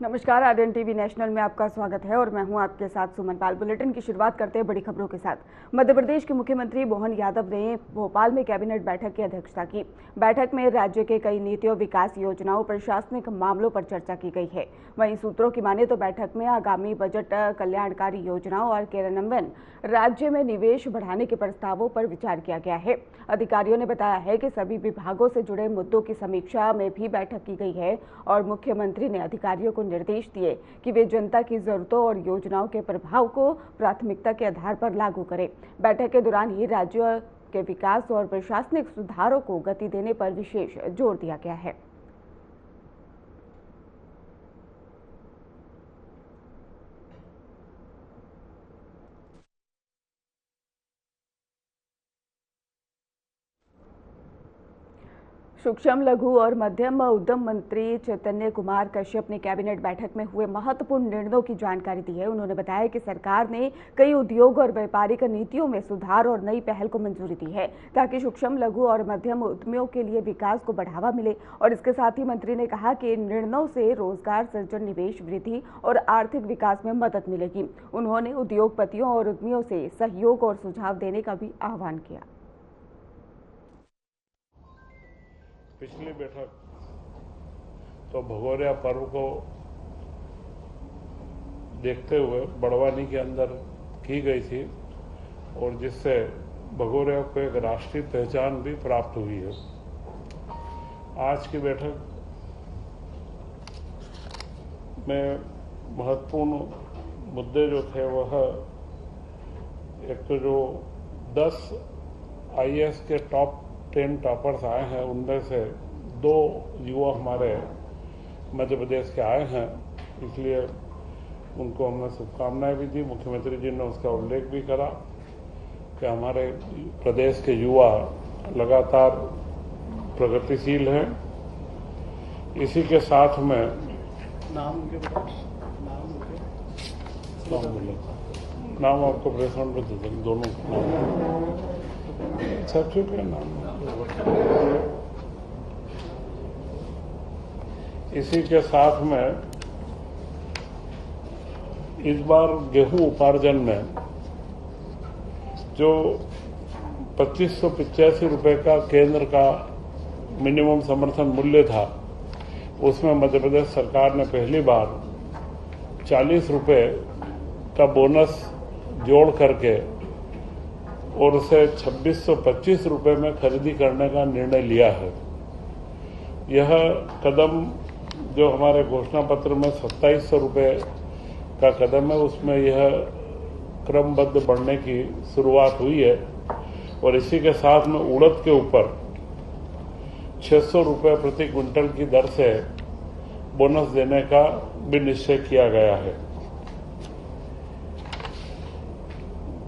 नमस्कार, Aryan TV national में आपका स्वागत है और मैं हूं आपके साथ सुमन पाल। बुलेटिन की शुरुआत करते हैं बड़ी खबरों के साथ। मध्य प्रदेश के मुख्यमंत्री मोहन यादव ने भोपाल में कैबिनेट बैठक की अध्यक्षता की। बैठक में राज्य के कई नीतियों, विकास योजनाओं, प्रशासनिक मामलों पर चर्चा की गई है। वहीं सूत्रों की माने तो बैठक में आगामी बजट, कल्याणकारी योजनाओं और कार्यान्वयन, राज्य में निवेश बढ़ाने के प्रस्तावों पर विचार किया गया है। अधिकारियों ने बताया है कि सभी विभागों से जुड़े मुद्दों की समीक्षा में भी बैठक की गई है और मुख्यमंत्री ने अधिकारियों को निर्देश दिए कि वे जनता की जरूरतों और योजनाओं के प्रभाव को प्राथमिकता के आधार पर लागू करें। बैठक के दौरान ही राज्य के विकास और प्रशासनिक सुधारों को गति देने पर विशेष जोर दिया गया है। सूक्ष्म, लघु और मध्यम उद्यम मंत्री चैतन्य कुमार कश्यप ने कैबिनेट बैठक में हुए महत्वपूर्ण निर्णयों की जानकारी दी है। उन्होंने बताया कि सरकार ने कई उद्योग और व्यापारिक नीतियों में सुधार और नई पहल को मंजूरी दी है ताकि सूक्ष्म, लघु और मध्यम उद्यमियों के लिए विकास को बढ़ावा मिले। और इसके साथ ही मंत्री ने कहा कि इन निर्णयों से रोजगार सृजन, निवेश वृद्धि और आर्थिक विकास में मदद मिलेगी। उन्होंने उद्योगपतियों और उद्यमियों से सहयोग और सुझाव देने का भी आह्वान किया। पिछली बैठक तो भगोरिया पर्व को देखते हुए बड़वानी के अंदर की गई थी और जिससे भगोरिया को एक राष्ट्रीय पहचान भी प्राप्त हुई है। आज की बैठक में महत्वपूर्ण मुद्दे जो थे वह एक तो जो 10 IAS के टॉप 10 टॉपर्स आए हैं, उनमें से 2 युवा हमारे मध्य प्रदेश के आए हैं, इसलिए उनको हमने शुभकामनाएं भी दी। मुख्यमंत्री जी ने उसका उल्लेख भी करा कि हमारे प्रदेश के युवा लगातार प्रगतिशील हैं। इसी के साथ में नाम आपको प्रेसमेंट में दे देंगे, दोनों नाम सबसे नाम। इसी के साथ में इस बार गेहूं उपार्जन में जो 2585 रुपए का केंद्र का मिनिमम समर्थन मूल्य था, उसमें मध्य प्रदेश सरकार ने पहली बार 40 रुपए का बोनस जोड़ करके और उसे 2625 रुपए में खरीदी करने का निर्णय लिया है। यह कदम जो हमारे घोषणा पत्र में 2700 रुपए का कदम है, उसमें यह क्रमबद्ध बढ़ने की शुरुआत हुई है। और इसी के साथ में उड़द के ऊपर 600 रुपए प्रति क्विंटल की दर से बोनस देने का भी निश्चय किया गया है।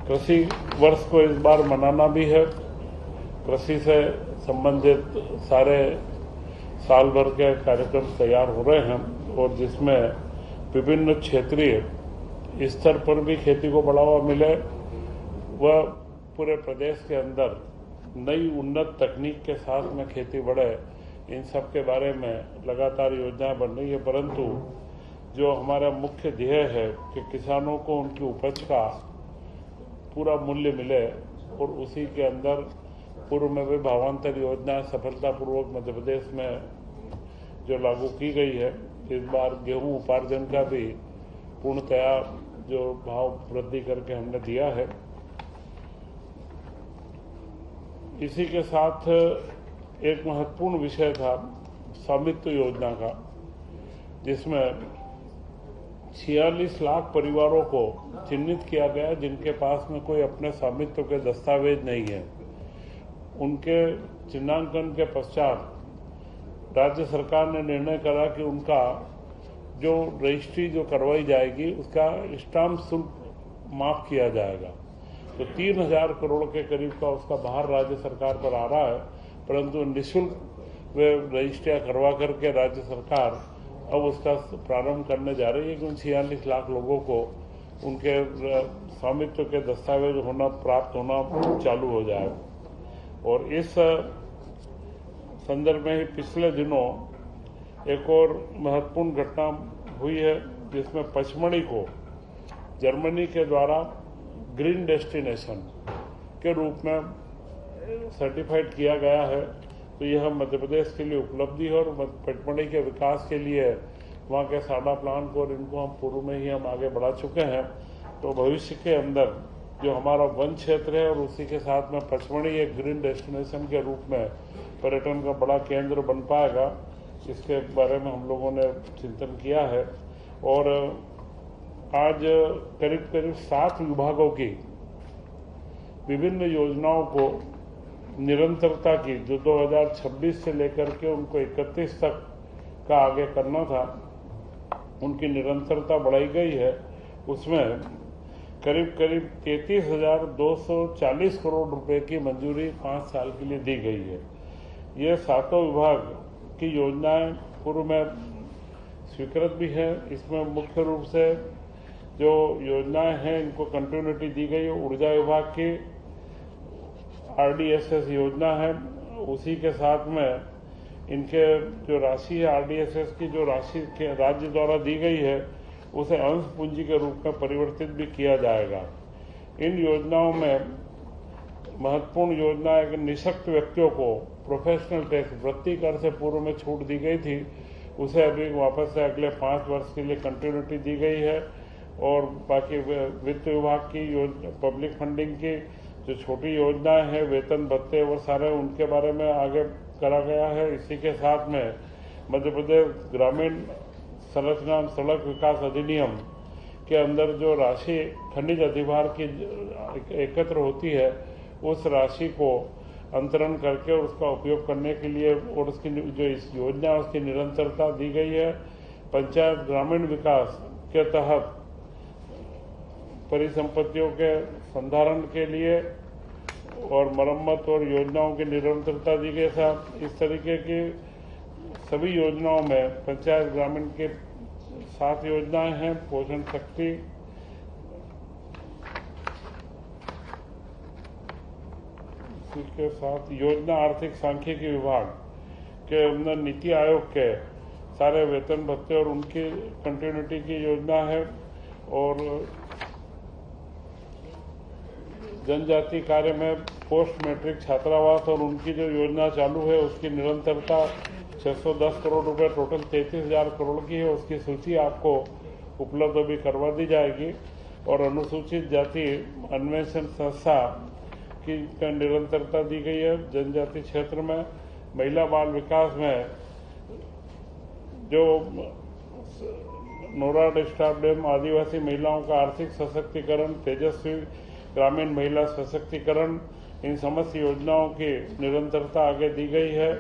कृषि वर्ष को इस बार मनाना भी है। कृषि से संबंधित सारे साल भर के कार्यक्रम तैयार हो रहे हैं और जिसमें विभिन्न क्षेत्रीय स्तर पर भी खेती को बढ़ावा मिले, वह पूरे प्रदेश के अंदर नई उन्नत तकनीक के साथ में खेती बढ़े, इन सब के बारे में लगातार योजनाएं बन रही है। परंतु जो हमारा मुख्य ध्येय है कि किसानों को उनकी उपज का पूरा मूल्य मिले और उसी के अंदर पूर्व में भी भावांतर योजना सफलतापूर्वक मध्य प्रदेश में जो लागू की गई है, इस बार गेहूं उपार्जन का भी पूर्णतया जो भाव वृद्धि करके हमने दिया है। इसी के साथ एक महत्वपूर्ण विषय था स्वामित्व योजना का, जिसमें 46 लाख परिवारों को चिन्हित किया गया जिनके पास में कोई अपने स्वामित्व के दस्तावेज नहीं है। उनके चिन्हांकन के पश्चात राज्य सरकार ने निर्णय करा कि उनका जो रजिस्ट्री जो करवाई जाएगी उसका स्टाम्प शुल्क माफ किया जाएगा। तो 3000 करोड़ के करीब का उसका भार राज्य सरकार पर आ रहा है, परंतु निःशुल्क वे रजिस्ट्रियां करवा करके राज्य सरकार अब उसका प्रारंभ करने जा रही है कि उन 46 लाख लोगों को उनके स्वामित्व के दस्तावेज प्राप्त होना चालू हो जाए। और इस संदर्भ में ही पिछले दिनों एक और महत्वपूर्ण घटना हुई है, जिसमें पचमढ़ी को जर्मनी के द्वारा ग्रीन डेस्टिनेशन के रूप में सर्टिफाइड किया गया है। तो यह मध्य प्रदेश के लिए उपलब्धि है और पचमढ़ी के विकास के लिए वहाँ के साडा प्लान को और इनको हम पूर्व में ही हम आगे बढ़ा चुके हैं। तो भविष्य के अंदर जो हमारा वन क्षेत्र है और उसी के साथ में पचमढ़ी एक ग्रीन डेस्टिनेशन के रूप में पर्यटन का बड़ा केंद्र बन पाएगा, इसके बारे में हम लोगों ने चिंतन किया है। और आज करीब करीब 7 विभागों की विभिन्न योजनाओं को निरंतरता की, जो 2026 से लेकर के उनको 31 तक का आगे करना था, उनकी निरंतरता बढ़ाई गई है। उसमें करीब करीब 33,240 करोड़ रुपए की मंजूरी 5 साल के लिए दी गई है। ये 7 विभाग की योजनाएं पूर्व में स्वीकृत भी है। इसमें मुख्य रूप से जो योजनाएं हैं इनको कंटिन्यूटी दी गई है। ऊर्जा विभाग की RDSS योजना है, उसी के साथ में इनके जो राशि है RDSS की जो राशि के राज्य द्वारा दी गई है उसे अंश पूंजी के रूप में परिवर्तित भी किया जाएगा। इन योजनाओं में महत्वपूर्ण योजना है कि निःशक्त व्यक्तियों को प्रोफेशनल टैक्स वृत्ति कर से पूर्व में छूट दी गई थी, उसे अभी वापस से अगले 5 वर्ष के लिए कंटिन्यूटी दी गई है। और बाकी वित्त विभाग की पब्लिक फंडिंग की जो छोटी योजनाएं हैं, वेतन भत्ते, वो सारे उनके बारे में आगे करा गया है। इसी के साथ में मध्य प्रदेश ग्रामीण संरचना सड़क विकास अधिनियम के अंदर जो राशि खनिज अधिभार की एकत्र होती है, उस राशि को अंतरण करके और उसका उपयोग करने के लिए और उसकी जो इस योजना उसकी निरंतरता दी गई है। पंचायत ग्रामीण विकास के तहत परिसंपत्तियों के संधारण के लिए और मरम्मत और योजनाओं की निरंतरता दी गई है। इस तरीके की सभी योजनाओं में पंचायत ग्रामीण के 7 योजनाएं हैं। पोषण शक्ति, इसी के साथ योजना आर्थिक सांख्यिकी विभाग के अंदर नीति आयोग के सारे वेतन भत्ते और उनकी कंटिन्यूटी की योजना है। और जनजाति कार्य में पोस्ट मैट्रिक छात्रावास और उनकी जो योजना चालू है उसकी निरंतरता 610 करोड़ रुपए टोटल 33,000 करोड़ की है। उसकी सूची आपको उपलब्ध अभी करवा दी जाएगी। और अनुसूचित जाति अन्वेषण संस्था की निरंतरता दी गई है। जनजाति क्षेत्र में महिला बाल विकास में जो नोराड स्टाफ डैम आदिवासी महिलाओं का आर्थिक सशक्तिकरण, तेजस्वी ग्रामीण महिला सशक्तिकरण, इन समस्त योजनाओं की निरंतरता आगे दी गई है।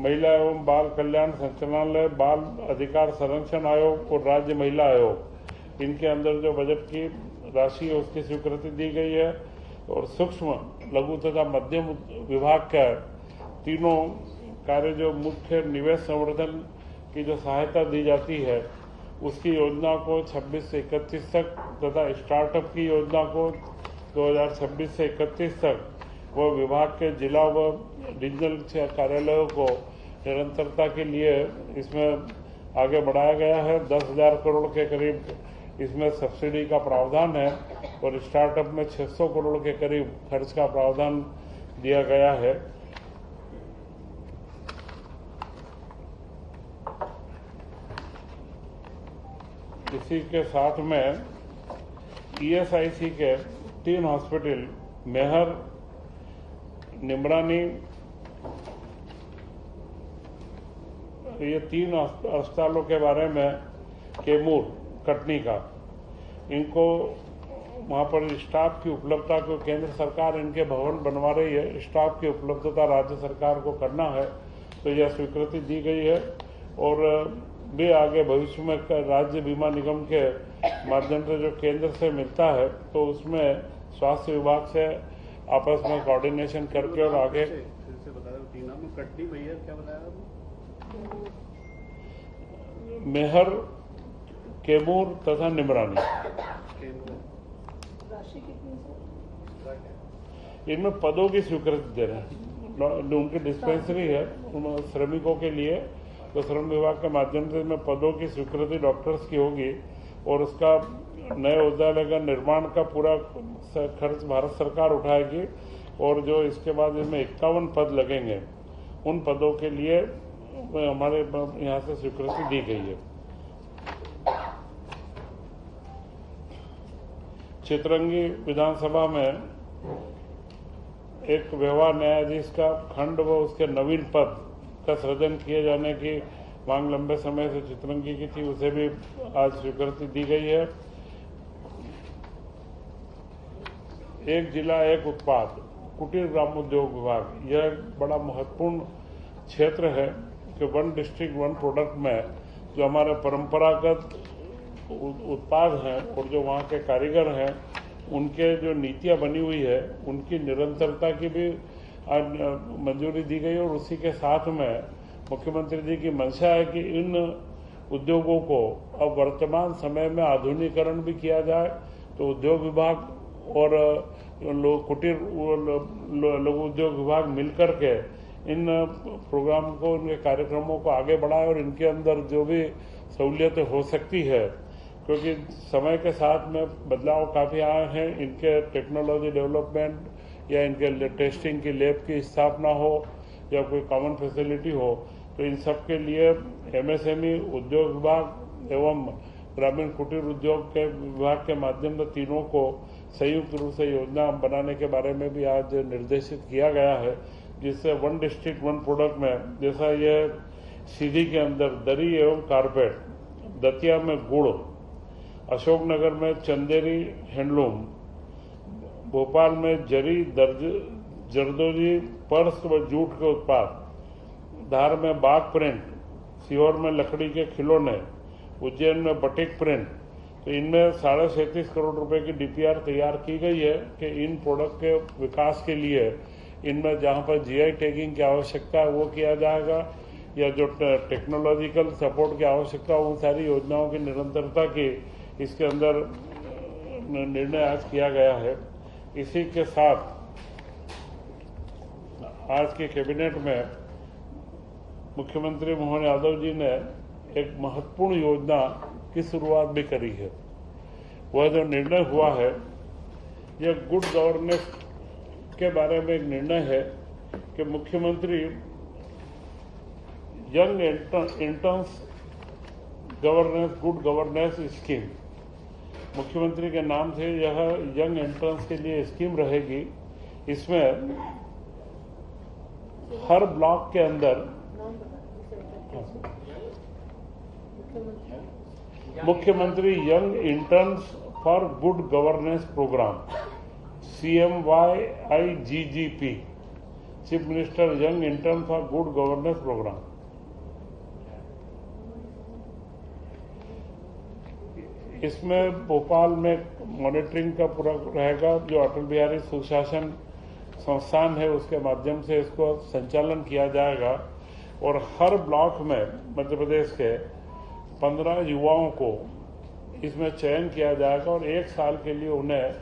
महिला एवं बाल कल्याण संचालनालय, बाल अधिकार संरक्षण आयोग और राज्य महिला आयोग, इनके अंदर जो बजट की राशि है उसकी स्वीकृति दी गई है। और सूक्ष्म, लघु तथा मध्यम विभाग का तीनों कार्य जो मुख्य निवेश संवर्धन की जो सहायता दी जाती है उसकी योजना को 26 से 31 तक तथा स्टार्टअप की योजना को 2026 से 31 तक वह विभाग के जिला व रीजनल कार्यालयों को निरंतरता के लिए इसमें आगे बढ़ाया गया है। 10,000 करोड़ के करीब इसमें सब्सिडी का प्रावधान है और स्टार्टअप में 600 करोड़ के करीब खर्च का प्रावधान दिया गया है। इसी के साथ में ESIC के 3 हॉस्पिटल मेहर, निमरानी, ये 3 अस्पतालों के बारे में कैमूर, कटनी का, इनको वहाँ पर स्टाफ की उपलब्धता को केंद्र सरकार इनके भवन बनवा रही है, स्टाफ की उपलब्धता राज्य सरकार को करना है, तो यह स्वीकृति दी गई है। और भी आगे भविष्य में राज्य बीमा निगम के माध्यम से जो केंद्र से मिलता है तो उसमें स्वास्थ्य विभाग से आपस में कोऑर्डिनेशन करके और आगे कटनी भैया क्या बताया मेहर, कैमूर तथा निमरानी, राशि कितनी इनमें पदों की स्वीकृति दे रहे हैं। उनकी डिस्पेंसरी है उन श्रमिकों के लिए, तो श्रम विभाग के माध्यम से में पदों की स्वीकृति डॉक्टर्स की होगी और उसका नए औषधालय का निर्माण का पूरा खर्च भारत सरकार उठाएगी और जो इसके बाद इसमें 51 पद लगेंगे उन पदों के लिए हमारे यहाँ से स्वीकृति दी गई है। चितरंगी विधानसभा में एक व्यवहार न्यायाधीश का खंड व उसके नवीन पद का सृजन किए जाने की मांग लंबे समय से चितरंगी की थी, उसे भी आज स्वीकृति दी गई है। एक जिला एक उत्पाद कुटीर ग्रामोद्योग विभाग, यह एक बड़ा महत्वपूर्ण क्षेत्र है कि वन डिस्ट्रिक्ट वन प्रोडक्ट में जो हमारे परंपरागत उत्पाद हैं और जो वहाँ के कारीगर हैं उनके जो नीतियाँ बनी हुई है उनकी निरंतरता की भी आज मंजूरी दी गई और उसी के साथ में मुख्यमंत्री जी की मंशा है कि इन उद्योगों को अब वर्तमान समय में आधुनिकीकरण भी किया जाए। तो उद्योग विभाग और कुटीर लघु उद्योग विभाग मिलकर के इन प्रोग्राम को, उनके कार्यक्रमों को आगे बढ़ाए और इनके अंदर जो भी सहूलियतें हो सकती है, क्योंकि समय के साथ में बदलाव काफ़ी आए हैं, इनके टेक्नोलॉजी डेवलपमेंट या इनके टेस्टिंग की लैब की स्थापना हो या कोई कॉमन फैसिलिटी हो, तो इन सब के लिए एमएसएमई उद्योग विभाग एवं ग्रामीण कुटीर उद्योग के विभाग के माध्यम से तीनों को संयुक्त रूप से योजना बनाने के बारे में भी आज निर्देशित किया गया है, जिससे वन डिस्ट्रिक्ट वन प्रोडक्ट में जैसा यह सीधी के अंदर दरी एवं कारपेट, दतिया में गुड़, अशोकनगर में चंदेरी हैंडलूम, भोपाल में जरी जरदोजी पर्स व जूट के उत्पाद, धार में बाग प्रिंट, सीहोर में लकड़ी के खिलौने, उज्जैन में बटिक प्रिंट, तो इनमें 37.5 करोड़ रुपए की डीपीआर तैयार की गई है कि इन प्रोडक्ट के विकास के लिए इनमें जहां पर जीआई टैगिंग की आवश्यकता है वो किया जाएगा, या जो टेक्नोलॉजिकल सपोर्ट की आवश्यकता है उन सारी योजनाओं की निरंतरता की इसके अंदर निर्णय आज किया गया है। इसी के साथ आज के कैबिनेट में मुख्यमंत्री मोहन यादव जी ने एक महत्वपूर्ण योजना की शुरुआत भी करी है। वह जो निर्णय हुआ है यह गुड गवर्नेंस के बारे में एक निर्णय है कि मुख्यमंत्री young interns governance good governance scheme, मुख्यमंत्री के नाम से यह यंग इंटर्न्स के लिए स्कीम रहेगी। इसमें हर ब्लॉक के अंदर मुख्यमंत्री young interns for good governance program CMYIGGP, chief minister young intern for good governance program. इसमें भोपाल में मॉनिटरिंग का पूरा रहेगा, जो अटल बिहारी सुशासन संस्थान है उसके माध्यम से इसको संचालन किया जाएगा और हर ब्लॉक में मध्य प्रदेश के 15 युवाओं को इसमें चयन किया जाएगा और 1 साल के लिए उन्हें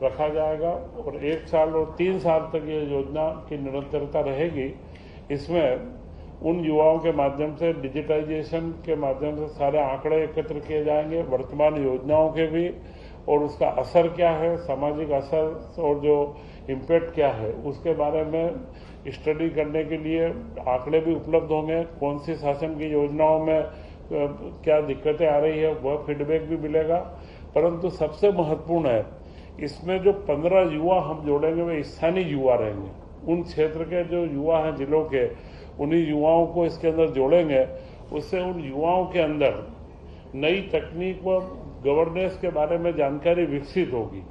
रखा जाएगा और 1 साल और 3 साल तक ये योजना की निरंतरता रहेगी। इसमें उन युवाओं के माध्यम से डिजिटाइजेशन के माध्यम से सारे आंकड़े एकत्र किए जाएंगे, वर्तमान योजनाओं के भी, और उसका असर क्या है, सामाजिक असर और जो इम्पैक्ट क्या है उसके बारे में स्टडी करने के लिए आंकड़े भी उपलब्ध होंगे। कौन सी शासन की योजनाओं में क्या दिक्कतें आ रही है वह फीडबैक भी मिलेगा। परंतु सबसे महत्वपूर्ण है इसमें जो 15 युवा हम जोड़ेंगे वे स्थानीय युवा रहेंगे। उन क्षेत्र के जो युवा हैं जिलों के, उन्हीं युवाओं को इसके अंदर जोड़ेंगे। उससे उन युवाओं के अंदर नई तकनीक व गवर्नेंस के बारे में जानकारी विकसित होगी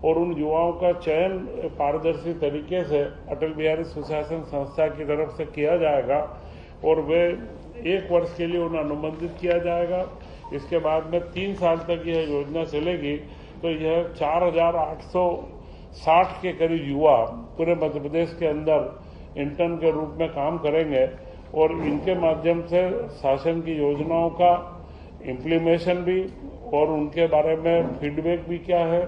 और उन युवाओं का चयन पारदर्शी तरीके से अटल बिहारी सुशासन संस्था की तरफ से किया जाएगा और वे 1 वर्ष के लिए उन्हें अनुबंधित किया जाएगा। इसके बाद में 3 साल तक यह योजना चलेगी तो यह 4,860 के करीब युवा पूरे मध्य प्रदेश के अंदर इंटर्न के रूप में काम करेंगे और इनके माध्यम से शासन की योजनाओं का इम्प्लीमेशन भी और उनके बारे में फीडबैक भी क्या है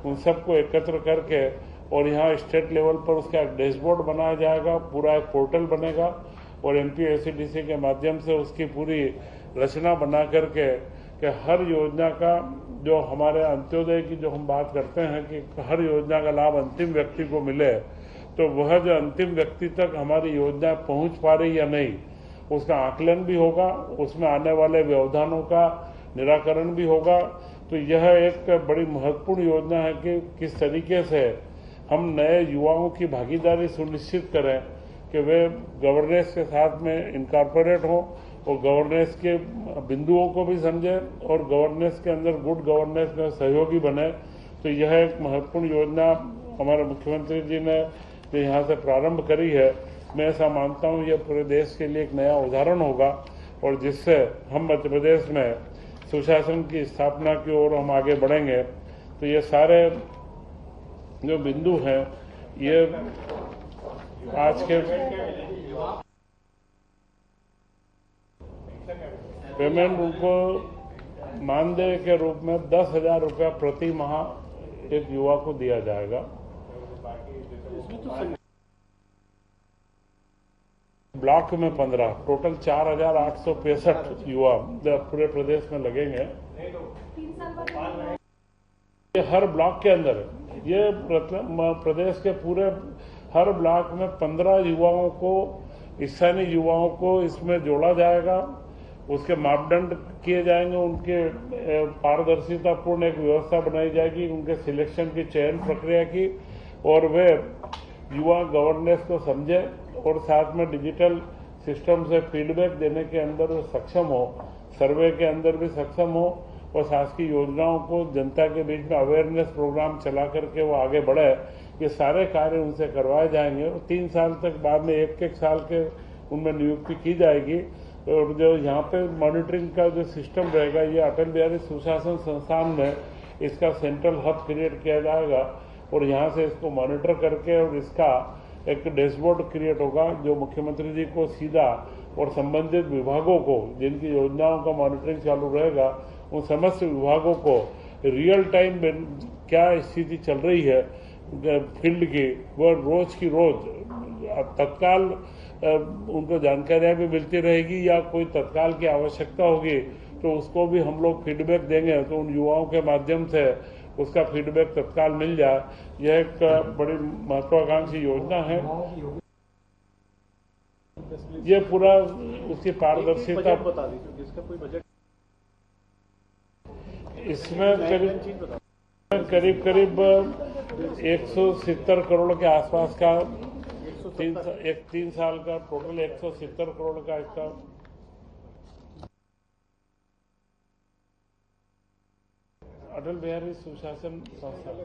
उन सबको एकत्र करके और यहाँ स्टेट लेवल पर उसका एक डैशबोर्ड बनाया जाएगा, पूरा एक पोर्टल बनेगा और एमपीएससीडीसी के माध्यम से उसकी पूरी रचना बना करके कि हर योजना का जो हमारे अंत्योदय की जो हम बात करते हैं कि हर योजना का लाभ अंतिम व्यक्ति को मिले, तो वह जो अंतिम व्यक्ति तक हमारी योजना पहुंच पा रही या नहीं उसका आकलन भी होगा, उसमें आने वाले व्यवधानों का निराकरण भी होगा। तो यह एक बड़ी महत्वपूर्ण योजना है कि किस तरीके से हम नए युवाओं की भागीदारी सुनिश्चित करें कि वे गवर्नेंस के साथ में इनकॉर्पोरेट हों और गवर्नेंस के बिंदुओं को भी समझें और गवर्नेंस के अंदर गुड गवर्नेंस में सहयोगी बने। तो यह एक महत्वपूर्ण योजना हमारे मुख्यमंत्री जी ने जो यहाँ से प्रारंभ करी है, मैं ऐसा मानता हूँ यह पूरे देश के लिए एक नया उदाहरण होगा और जिससे हम मध्य प्रदेश में सुशासन की स्थापना की ओर हम आगे बढ़ेंगे। तो ये सारे जो बिंदु हैं ये आज के पेमेंट उनको मानदेय के रूप में 10,000 रुपया प्रति माह एक युवा को दिया जाएगा। ब्लॉक में 15, टोटल 4,865 युवा पूरे प्रदेश में लगेंगे। ये हर ब्लॉक के अंदर है। ये प्रदेश के पूरे हर ब्लॉक में 15 युवाओं को, स्थानीय युवाओं को इसमें जोड़ा जाएगा। उसके मापदंड किए जाएंगे, उनके पारदर्शितापूर्ण एक व्यवस्था बनाई जाएगी उनके सिलेक्शन की, चयन प्रक्रिया की, और वे युवा गवर्नेंस को समझे और साथ में डिजिटल सिस्टम से फीडबैक देने के अंदर वो सक्षम हो, सर्वे के अंदर भी सक्षम हो और शासकीय योजनाओं को जनता के बीच में अवेयरनेस प्रोग्राम चला करके वो आगे बढ़े। ये सारे कार्य उनसे करवाए जाएंगे और 3 साल तक बाद में एक साल के उनमें नियुक्ति की जाएगी। और जो यहाँ पे मॉनिटरिंग का जो सिस्टम रहेगा, ये अटल बिहारी सुशासन संस्थान में इसका सेंट्रल हब क्रिएट किया जाएगा और यहाँ से इसको मॉनिटर करके और इसका एक डैशबोर्ड क्रिएट होगा जो मुख्यमंत्री जी को सीधा और संबंधित विभागों को, जिनकी योजनाओं का मॉनिटरिंग चालू रहेगा, उन समस्त विभागों को रियल टाइम में क्या स्थिति चल रही है फील्ड की, वो रोज की रोज तत्काल उनको जानकारियां भी मिलती रहेगी या कोई तत्काल की आवश्यकता होगी तो उसको भी हम लोग फीडबैक देंगे, तो उन युवाओं के माध्यम से उसका फीडबैक तत्काल मिल जाए। यह एक बड़ी महत्वाकांक्षी योजना है। ये पूरा उसकी पारदर्शिता बता दीजिए, इसका कोई बजट इसमें करीब 170 करोड़ के आसपास का 3 साल का टोटल 170 करोड़ का इसका अटल बिहारी सुशासन संस्थान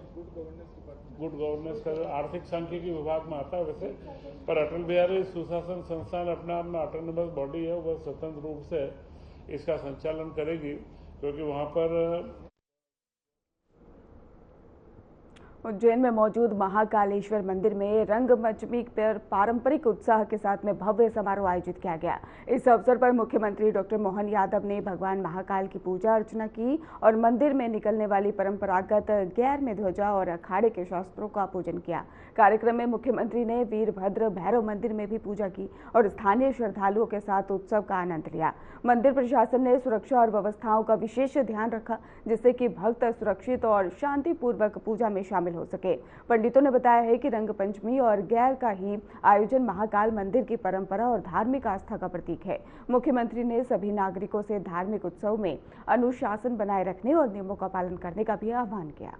गुड गवर्नेंस का आर्थिक सांख्यिकी विभाग में आता है वैसे, पर अटल बिहारी सुशासन संस्थान अपने आप में ऑटोनोमस बॉडी है, वह स्वतंत्र रूप से इसका संचालन करेगी क्योंकि वहां पर उज्जैन में मौजूद महाकालेश्वर मंदिर में रंगपंचमी पर पारंपरिक उत्साह के साथ में भव्य समारोह आयोजित किया गया। इस अवसर पर मुख्यमंत्री डॉक्टर मोहन यादव ने भगवान महाकाल की पूजा अर्चना की और मंदिर में निकलने वाली परंपरागत गैर में ध्वजा और अखाड़े के शास्त्रों का पूजन किया। कार्यक्रम में मुख्यमंत्री ने वीरभद्र भैरव मंदिर में भी पूजा की और स्थानीय श्रद्धालुओं के साथ उत्सव का आनंद लिया। मंदिर प्रशासन ने सुरक्षा और व्यवस्थाओं का विशेष ध्यान रखा जिससे कि भक्त सुरक्षित और शांतिपूर्वक पूजा में शामिल हो सके। पंडितों ने बताया है कि रंगपंचमी और गैर का ही आयोजन महाकाल मंदिर की परंपरा और धार्मिक आस्था का प्रतीक है। मुख्यमंत्री ने सभी नागरिकों से धार्मिक उत्सव में अनुशासन बनाए रखने और नियमों का पालन करने का भी आह्वान किया।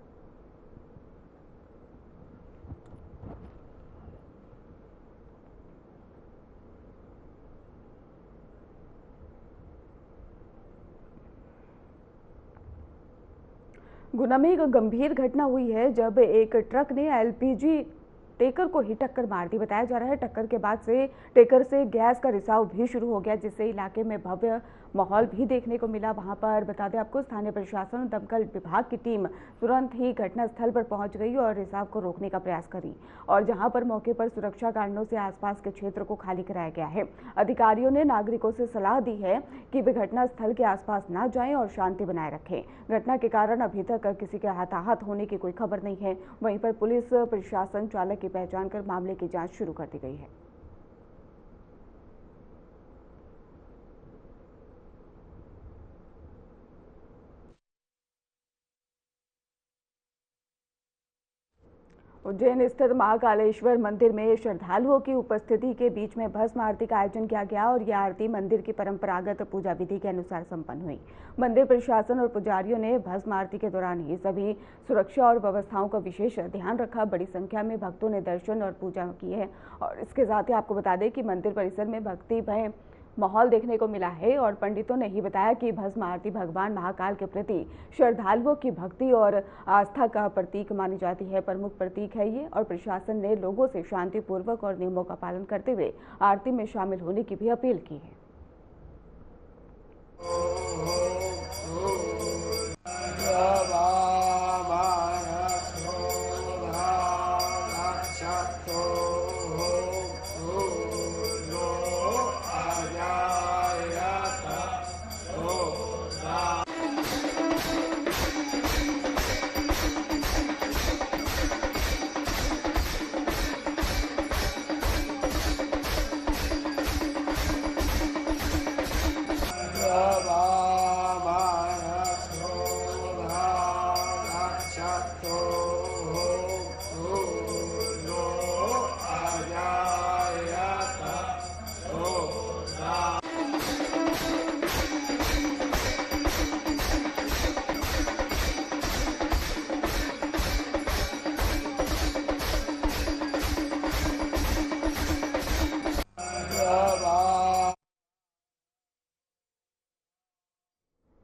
गुना में एक गंभीर घटना हुई है जब एक ट्रक ने एलपीजी टेकर को ही टक्कर मार दी। बताया जा रहा है टक्कर के बाद से टेकर से गैस का रिसाव भी शुरू हो गया, जिससे इलाके में भव्य माहौल भी देखने को मिला। वहां पर बता दें आपको, स्थानीय प्रशासन और दमकल विभाग की टीम तुरंत ही घटनास्थल पर पहुंच गई और रिसाव को रोकने का प्रयास करी, और जहां पर मौके पर सुरक्षा कारणों से आसपास के क्षेत्र को खाली कराया गया है। अधिकारियों ने नागरिकों से सलाह दी है कि वे घटनास्थल के आसपास न जाएं और शांति बनाए रखें। घटना के कारण अभी तक किसी के हताहत होने की कोई खबर नहीं है। वहीं पर पुलिस प्रशासन चालक की पहचान कर मामले की जांच शुरू कर दी गई है। उज्जैन स्थित महाकालेश्वर मंदिर में श्रद्धालुओं की उपस्थिति के बीच में भस्म आरती का आयोजन किया गया और यह आरती मंदिर की परंपरागत पूजा विधि के अनुसार संपन्न हुई। मंदिर प्रशासन और पुजारियों ने भस्म आरती के दौरान ही सभी सुरक्षा और व्यवस्थाओं का विशेष ध्यान रखा। बड़ी संख्या में भक्तों ने दर्शन और पूजा की है, और इसके साथ ही आपको बता दें कि मंदिर परिसर में भक्तिमय माहौल देखने को मिला है, और पंडितों ने ही बताया कि भस्म आरती भगवान महाकाल के प्रति श्रद्धालुओं की भक्ति और आस्था का प्रतीक मानी जाती है। प्रमुख प्रतीक है ये, और प्रशासन ने लोगों से शांतिपूर्वक और नियमों का पालन करते हुए आरती में शामिल होने की भी अपील की है।